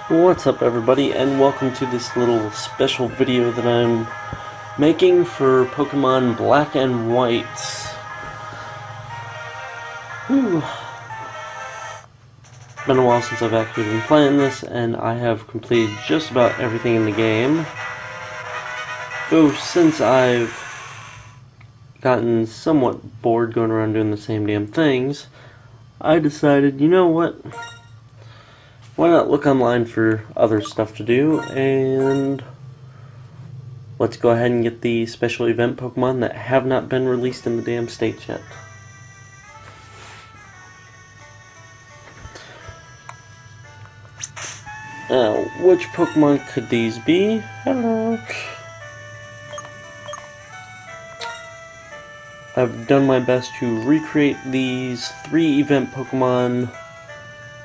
What's up everybody, and welcome to this little special video that I'm making for Pokemon Black and White. Whew. It's been a while since I've actually been playing this, and I have completed just about everything in the game. Though since I've gotten somewhat bored going around doing the same damn things, I decided, you know what? Why not look online for other stuff to do, and let's go ahead and get the special event Pokemon that have not been released in the damn States yet. Now, which Pokemon could these be? Hello. I've done my best to recreate these 3 event Pokemon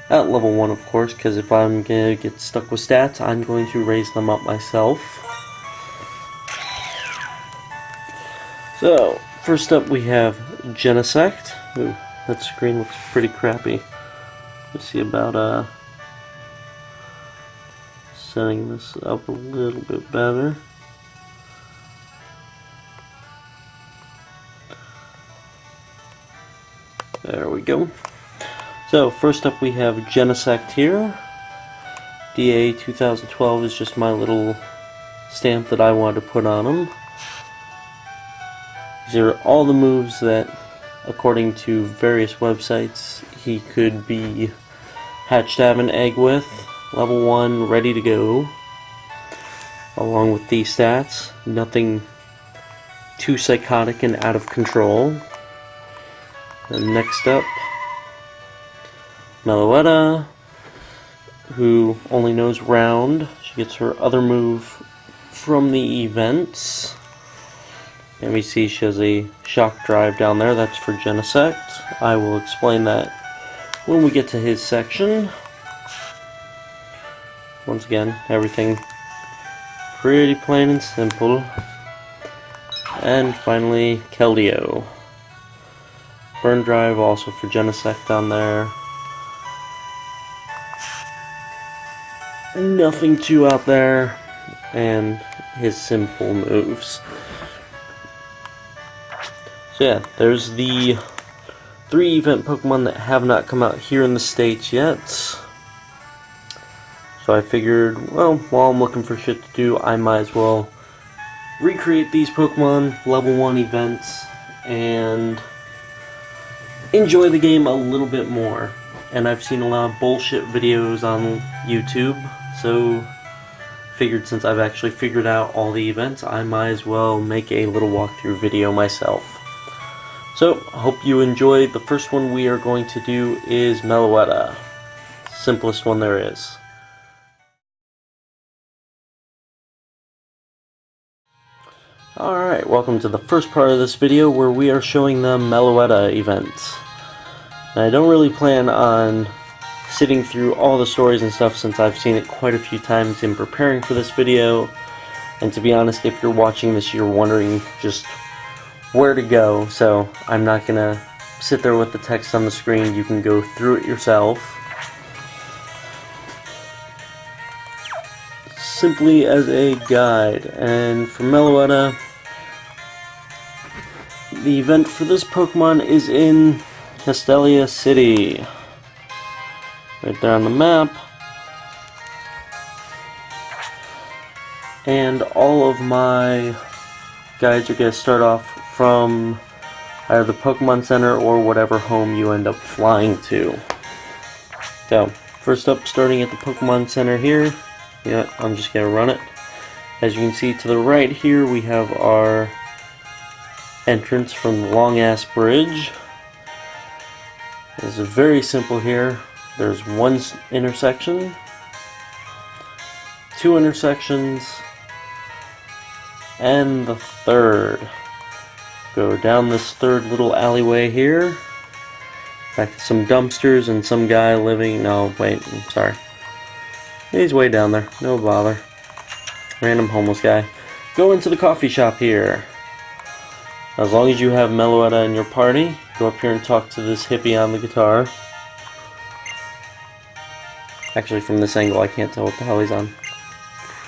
at level 1, of course, because if I'm going to get stuck with stats, I'm going to raise them up myself. So, first up we have Genesect. Ooh, that screen looks pretty crappy. Let's see about setting this up a little bit better. There we go. So, first up we have Genesect here. DA 2012 is just my little stamp that I wanted to put on him. These are all the moves that, according to various websites, he could be hatched out of an egg with. Level 1, ready to go. Along with these stats. Nothing too psychotic and out of control. And next up, Meloetta, who only knows round. She gets her other move from the events. And we see she has a shock drive down there. That's for Genesect. I will explain that when we get to his section. Once again, everything pretty plain and simple. And finally, Keldeo. Burn drive also for Genesect down there. Nothing too out there, and his simple moves. So yeah, there's the 3 event Pokemon that have not come out here in the States yet. So I figured, well, while I'm looking for shit to do, I might as well recreate these Pokemon level 1 events and enjoy the game a little bit more. And I've seen a lot of bullshit videos on YouTube, so figured since I've actually figured out all the events, I might as well make a little walkthrough video myself. So, hope you enjoyed. The first one we are going to do is Meloetta. Simplest one there is. Alright, welcome to the first part of this video where we are showing the Meloetta event. Now, I don't really plan on sitting through all the stories and stuff since I've seen it quite a few times in preparing for this video. And to be honest, if you're watching this, you're wondering just where to go. So I'm not gonna sit there with the text on the screen. You can go through it yourself. Simply as a guide. And for Meloetta, the event for this Pokemon is in Keldeo City. Right there on the map. And all of my guides are going to start off from either the Pokemon Center or whatever home you end up flying to. So, first up, starting at the Pokemon Center here. Yeah, I'm just going to run it. As you can see to the right here, we have our entrance from the long-ass bridge. This is very simple here. There's 1 intersection, 2 intersections, and the 3rd. Go down this 3rd little alleyway here. Back to some dumpsters and some guy living. No, wait, I'm sorry. He's way down there. No bother. Random homeless guy. Go into the coffee shop here. As long as you have Meloetta in your party, go up here and talk to this hippie on the guitar. Actually, from this angle, I can't tell what the hell he's on.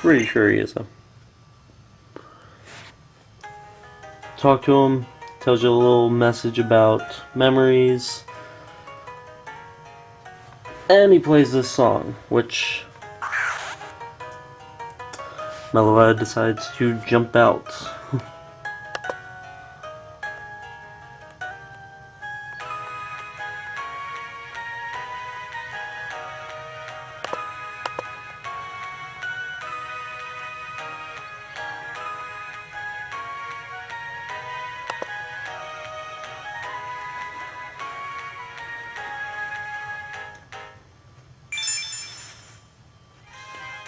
Pretty sure he is, though. Talk to him, tells you a little message about memories. And he plays this song, which Meloetta decides to jump out.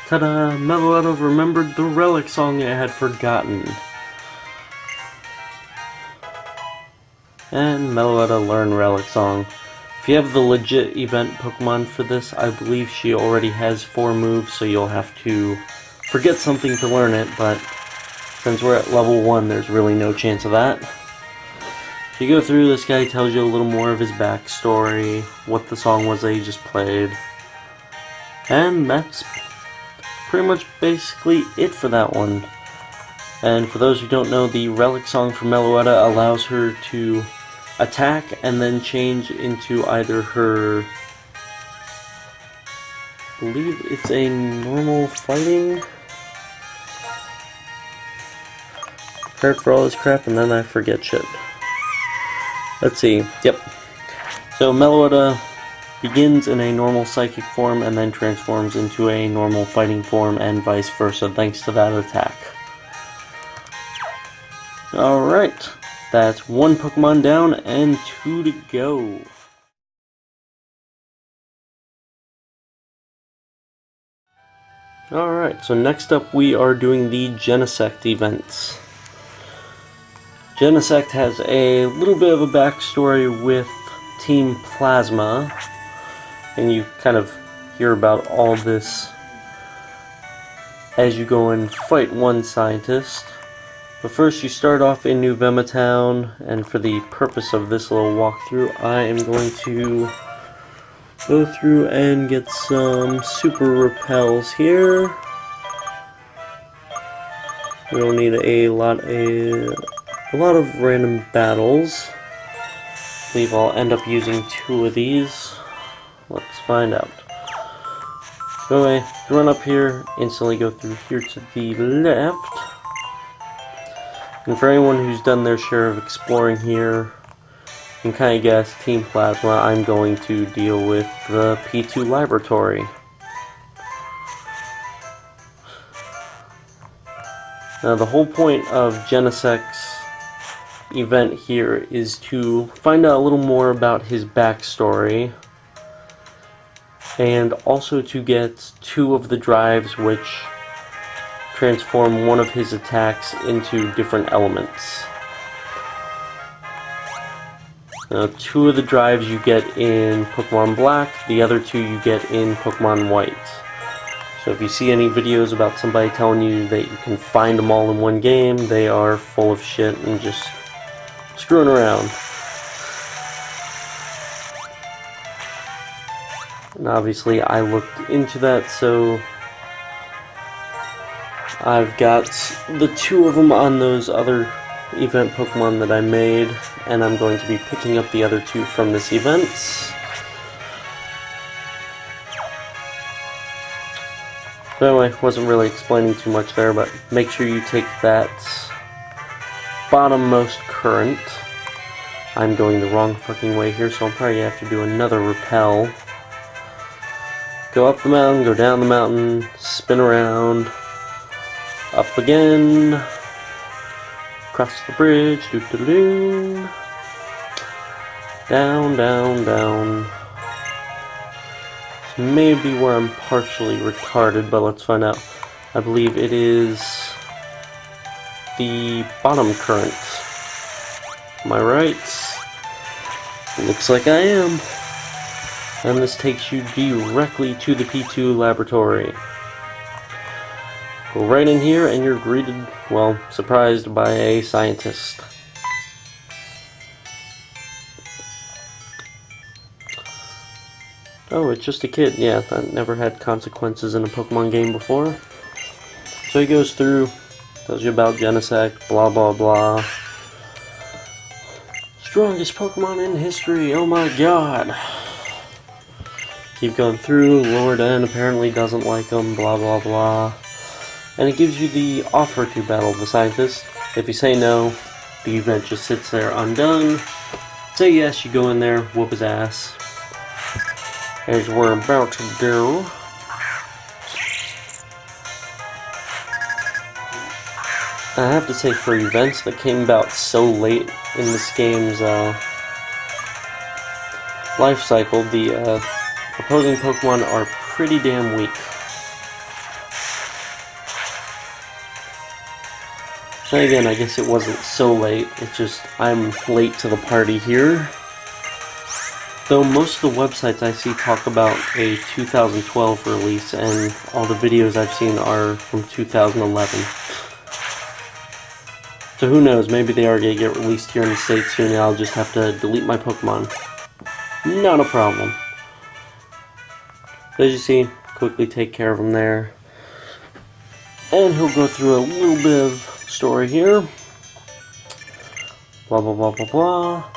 Ta-da! Meloetta remembered the Relic song I had forgotten. And Meloetta learned Relic song. If you have the legit event Pokemon for this, I believe she already has 4 moves, so you'll have to forget something to learn it, but since we're at level 1, there's really no chance of that. If you go through, this guy tells you a little more of his backstory, what the song was that he just played, and that's pretty much basically it for that one. And for those who don't know, the Relic song for Meloetta allows her to attack and then change into either her, I believe it's a normal fighting, prepared for all this crap, and then I forget shit. Let's see, yep. So Meloetta begins in a normal psychic form and then transforms into a normal fighting form and vice versa thanks to that attack. Alright, that's 1 Pokemon down and 2 to go. Alright, so next up we are doing the Genesect events. Genesect has a little bit of a backstory with Team Plasma, and you kind of hear about all this as you go and fight one scientist. But first you start off in New Vema Town, and for the purpose of this little walkthrough, I am going to go through and get some super repels here. We'll need a lot of random battles. I believe I'll end up using 2 of these. Let's find out. So anyway, run up here, instantly go through here to the left. And for anyone who's done their share of exploring here, you can kind of guess, Team Plasma, I'm going to deal with the P2 Laboratory. Now the whole point of Genesect's event here is to find out a little more about his backstory, and also to get 2 of the drives which transform one of his attacks into different elements. Now 2 of the drives you get in Pokemon Black, the other 2 you get in Pokemon White. So if you see any videos about somebody telling you that you can find them all in one game, they are full of shit and just screwing around. And obviously I looked into that, so I've got the 2 of them on those other event Pokemon that I made, and I'm going to be picking up the other 2 from this event. But anyway, wasn't really explaining too much there, but make sure you take that bottommost current. I'm going the wrong fucking way here, so I'll probably have to do another repel. Go up the mountain, go down the mountain, spin around, up again, cross the bridge, doo-doo-doo, down, down, down. This may be where I'm partially retarded, but let's find out. I believe it is the bottom current. Am I right? Looks like I am. And this takes you directly to the P2 laboratory. Go right in here and you're greeted, well, surprised by a scientist. Oh, it's just a kid. Yeah, that never had consequences in a Pokemon game before. So he goes through, tells you about Genesect, blah blah blah. Strongest Pokemon in history, oh my god. Keep going through, Lord N apparently doesn't like him, blah blah blah. And it gives you the offer to battle the scientist. If you say no, the event just sits there undone. Say yes, you go in there, whoop his ass. As we're about to do. I have to say, for events that came about so late in this game's life cycle, the opposing Pokemon are pretty damn weak. So again, I guess it wasn't so late, it's just I'm late to the party here. Though most of the websites I see talk about a 2012 release, and all the videos I've seen are from 2011. So who knows, maybe they are going to get released here in the States soon and I'll just have to delete my Pokemon. Not a problem. So as you see, quickly take care of him there. And he'll go through a little bit of story here. Blah blah blah blah blah.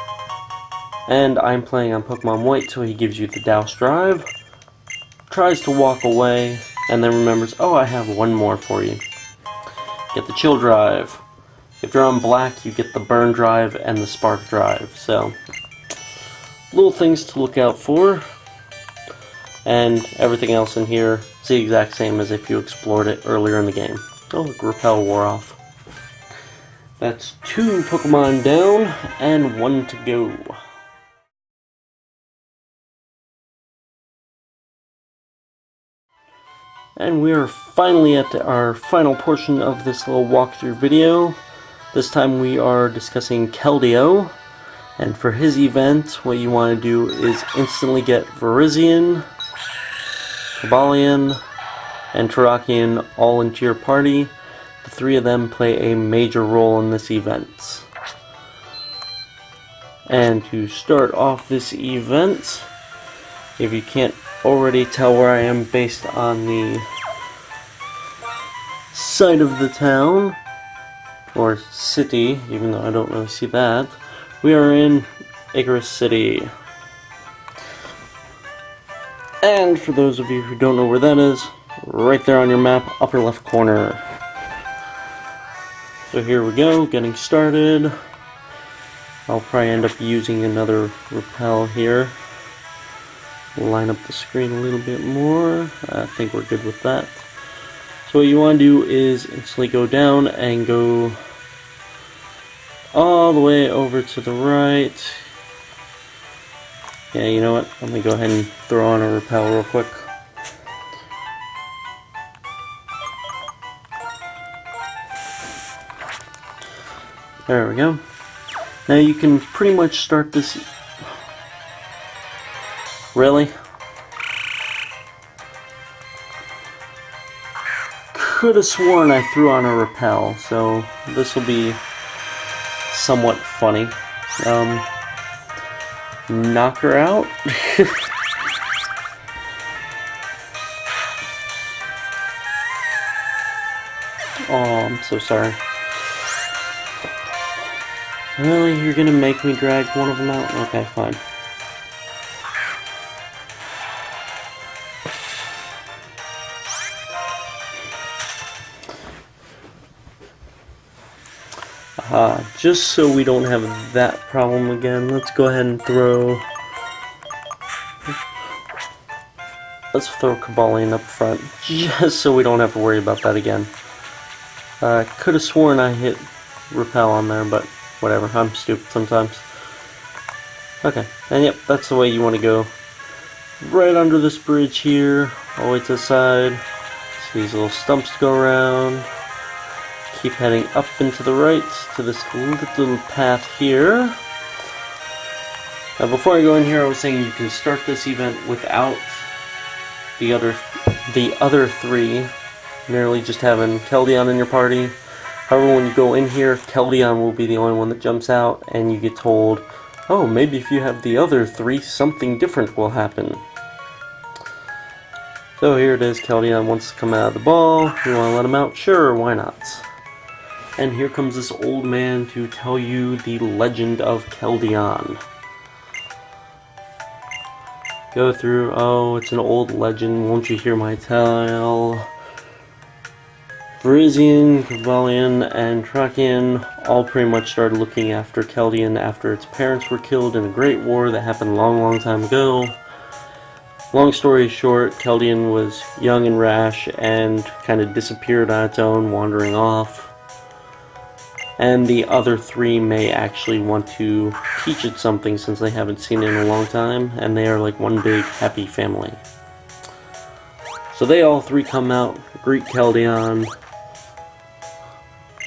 And I'm playing on Pokemon White, so he gives you the Douse Drive. Tries to walk away, and then remembers, oh, I have one more for you. Get the Chill Drive. If you're on Black, you get the Burn Drive and the Spark Drive. So, little things to look out for. And everything else in here is the exact same as if you explored it earlier in the game. Oh, look, Repel wore off. That's 2 Pokemon down, and 1 to go. And we are finally at our final portion of this little walkthrough video. This time we are discussing Keldeo, and for his event, what you want to do is instantly get Virizion, Cobalion, and Terrakion all into your party. The 3 of them play a major role in this event. And to start off this event, if you can't already tell where I am based on the site of the town, or city, even though I don't really see that, we are in Icarus City. And for those of you who don't know where that is, right there on your map, upper left corner. So here we go, getting started. I'll probably end up using another Repel here. Line up the screen a little bit more. I think we're good with that. So what you want to do is instantly go down and go all the way over to the right. Yeah, you know what? Let me go ahead and throw on a Repel real quick. There we go. Now you can pretty much start this... Really? Could have sworn I threw on a Repel, so this will be somewhat funny. Knock her out? Oh, I'm so sorry. Really? You're gonna make me drag one of them out? Okay, fine. Just so we don't have that problem again, let's go ahead and throw... Let's throw Cobalion up front, just so we don't have to worry about that again. Could have sworn I hit Repel on there, but whatever, I'm stupid sometimes. Okay, and yep, that's the way you want to go. Right under this bridge here, all the way to the side. So these little stumps to go around. Keep heading up and to the right to this little path here. Now before I go in here, I was saying you can start this event without the other 3, merely just having Keldeo in your party. However, when you go in here, Keldeo will be the only one that jumps out, and you get told, oh, maybe if you have the other 3, something different will happen. So here it is, Keldeo wants to come out of the ball. You want to let him out? Sure, why not? And here comes this old man to tell you the legend of Keldeo. Go through, oh, it's an old legend, won't you hear my tale? Virizion, Cavalion, and Trachian all pretty much started looking after Keldeo after its parents were killed in a great war that happened a long time ago. Long story short, Keldeo was young and rash and kind of disappeared on its own, wandering off. And the other three may actually want to teach it something since they haven't seen it in a long time, and they are like one big happy family. So they all three come out, greet Keldeo,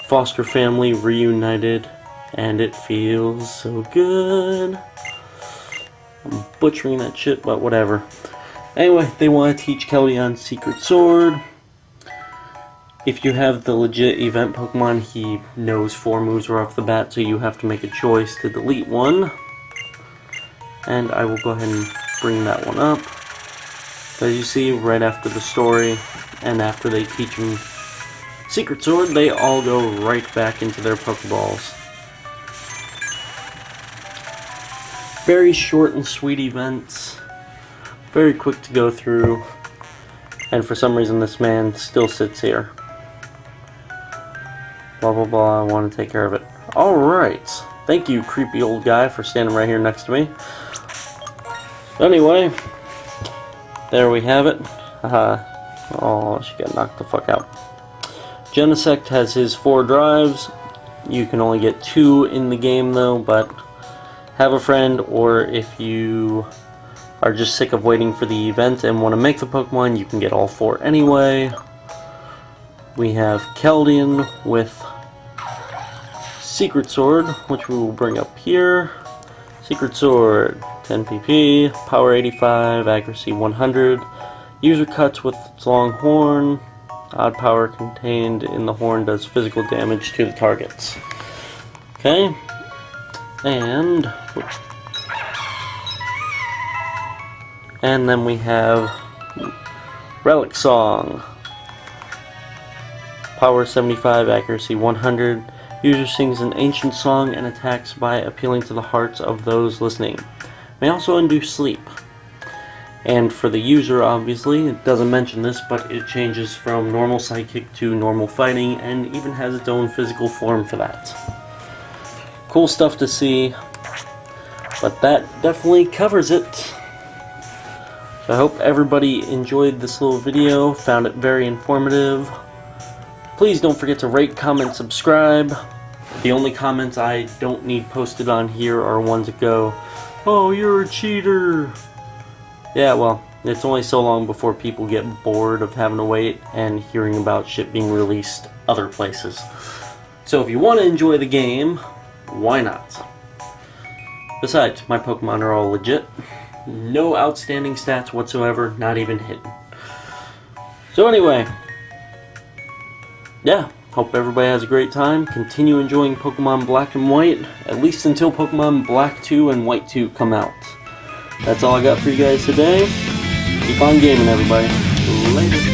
foster family reunited, and it feels so good. I'm butchering that shit, but whatever. Anyway, they want to teach Keldeo Secret Sword. If you have the legit event Pokemon, he knows 4 moves right off the bat, so you have to make a choice to delete one. And I will go ahead and bring that one up. As you see, right after the story, and after they teach him Secret Sword, they all go right back into their Pokeballs. Very short and sweet events. Very quick to go through. And for some reason this man still sits here. Blah blah blah, I want to take care of it. Alright. Thank you, creepy old guy, for standing right here next to me. Anyway, there we have it. Oh, she got knocked the fuck out. Genesect has his 4 drives. You can only get 2 in the game though, but have a friend, or if you are just sick of waiting for the event and want to make the Pokemon, you can get all 4 anyway. We have Keldeo with Secret Sword, which we will bring up here. Secret Sword, 10 PP, power 85, accuracy 100. User cuts with its long horn. Odd power contained in the horn does physical damage to the targets. Okay, and then we have Relic Song. Power 75, accuracy 100. User sings an ancient song and attacks by appealing to the hearts of those listening. May also induce sleep. And for the user, obviously, it doesn't mention this, but it changes from normal psychic to normal fighting, and even has its own physical form for that. Cool stuff to see, but that definitely covers it. So I hope everybody enjoyed this little video, found it very informative. Please don't forget to rate, comment, subscribe. The only comments I don't need posted on here are ones that go, "Oh, you're a cheater." Yeah, well, it's only so long before people get bored of having to wait and hearing about shit being released other places. So if you want to enjoy the game, why not? Besides, my Pokemon are all legit. No outstanding stats whatsoever, not even hidden. So anyway, yeah, hope everybody has a great time. Continue enjoying Pokemon Black and White, at least until Pokemon Black 2 and White 2 come out. That's all I got for you guys today. Keep on gaming, everybody. Later.